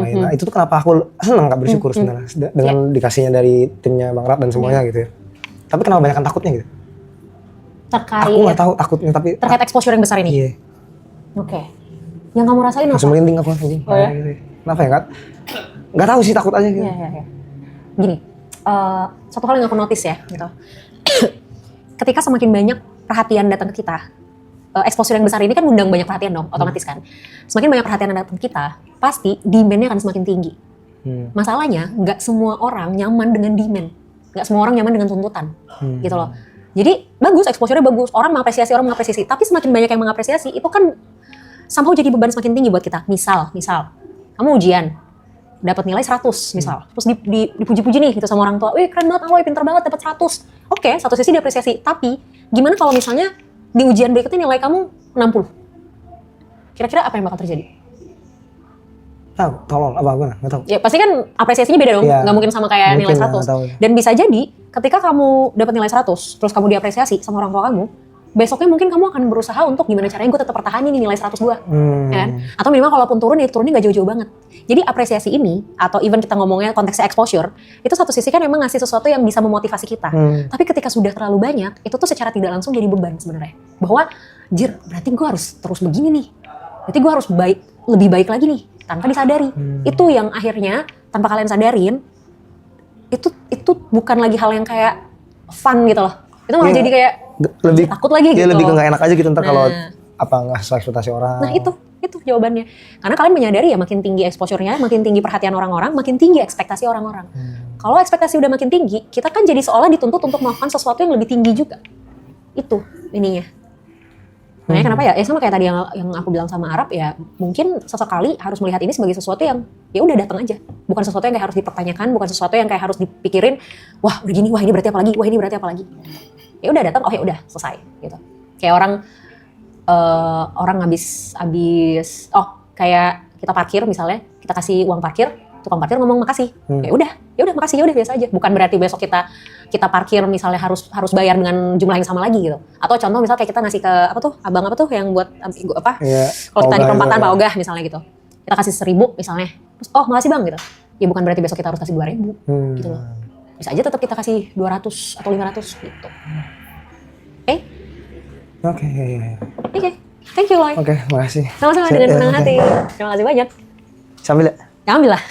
lain. Nah itu tuh kenapa aku senang Kak, bersyukur sebenarnya dengan dikasihnya dari timnya Bang Rat dan semuanya gitu ya. Tapi kenapa banyak takutnya gitu? Terkait aku nggak tahu takutnya, tapi terkait exposure yang besar ini. Iya. Oke. Yang kamu rasain apa? Langsung merinding aku langsung. Oh ya? Kenapa ya, Kak? Nggak tahu sih, takut aja gitu. Iya. Gini, satu hal yang aku notice ya gitu. Ketika semakin banyak perhatian datang ke kita, exposure yang besar ini kan undang banyak perhatian dong, otomatis kan. Semakin banyak perhatian yang datang ke kita, pasti demand-nya akan semakin tinggi. Masalahnya, nggak semua orang nyaman dengan demand. Nggak semua orang nyaman dengan tuntutan, gitu loh. Jadi bagus, exposure-nya bagus, orang mengapresiasi, tapi semakin banyak yang mengapresiasi, itu kan somehow jadi beban semakin tinggi buat kita. Misal, kamu ujian, dapat nilai 100 misal, terus dipuji-puji nih gitu sama orang tua, wih keren banget Aloy, pinter banget dapat 100. Oke, satu sisi diapresiasi, tapi gimana kalau misalnya di ujian berikutnya nilai kamu 60? Kira-kira apa yang bakal terjadi? Tahu, tolong apa gue nggak tahu. Ya pasti kan apresiasinya beda dong, nggak mungkin sama kayak nilai 100. Dan bisa jadi ketika kamu dapat nilai 100, terus kamu diapresiasi sama orang tua kamu, besoknya mungkin kamu akan berusaha untuk gimana caranya gue tetap pertahanin nih nilai 102, kan? Atau minimal kalaupun turun ya turunnya nggak jauh-jauh banget. Jadi apresiasi ini, atau even kita ngomongnya konteksnya exposure, itu satu sisi kan memang ngasih sesuatu yang bisa memotivasi kita. Tapi ketika sudah terlalu banyak, itu tuh secara tidak langsung jadi beban sebenarnya. Bahwa, berarti gue harus terus begini nih. Berarti gue harus lebih baik lagi nih, tanpa disadari. Itu yang akhirnya, tanpa kalian sadarin, itu bukan lagi hal yang kayak fun gitu loh. Itu malah jadi kayak lebih takut lagi gitu. Lebih ke nggak enak aja gitu ntar kalau nggak sesuai ekspektasi orang. Nah itu jawabannya. Karena kalian menyadari ya makin tinggi exposure-nya, makin tinggi perhatian orang-orang, makin tinggi ekspektasi orang-orang. Kalau ekspektasi udah makin tinggi, kita kan jadi seolah dituntut untuk melakukan sesuatu yang lebih tinggi juga. Itu ininya. Makanya kenapa ya sama kayak tadi yang aku bilang sama Arab ya, mungkin sesekali harus melihat ini sebagai sesuatu yang ya udah datang aja. Bukan sesuatu yang kayak harus dipertanyakan, bukan sesuatu yang kayak harus dipikirin, wah udah gini, wah ini berarti apa lagi, wah ini berarti apa lagi. Ya udah datang, oh ya udah selesai gitu. Kayak orang habis kayak kita parkir misalnya, kita kasih uang parkir, tukang parkir ngomong makasih. Ya udah makasih, ya udah biasa aja. Bukan berarti besok kita parkir misalnya harus bayar dengan jumlah yang sama lagi gitu. Atau contoh misalnya kayak kita ngasih ke abang yang buat kalau kita di perempatan Pak Ogah misalnya gitu. Kita kasih 1.000 misalnya. Terus makasih Bang gitu. Ya bukan berarti besok kita harus kasih 2.000 gitu loh. Bisa aja tetap kita kasih 200 atau 500 gitu. Oke. Thank you, Loy. Oke, makasih. Sama-sama dengan senang hati. Terima kasih banyak. Sambil ya? Ambil lah.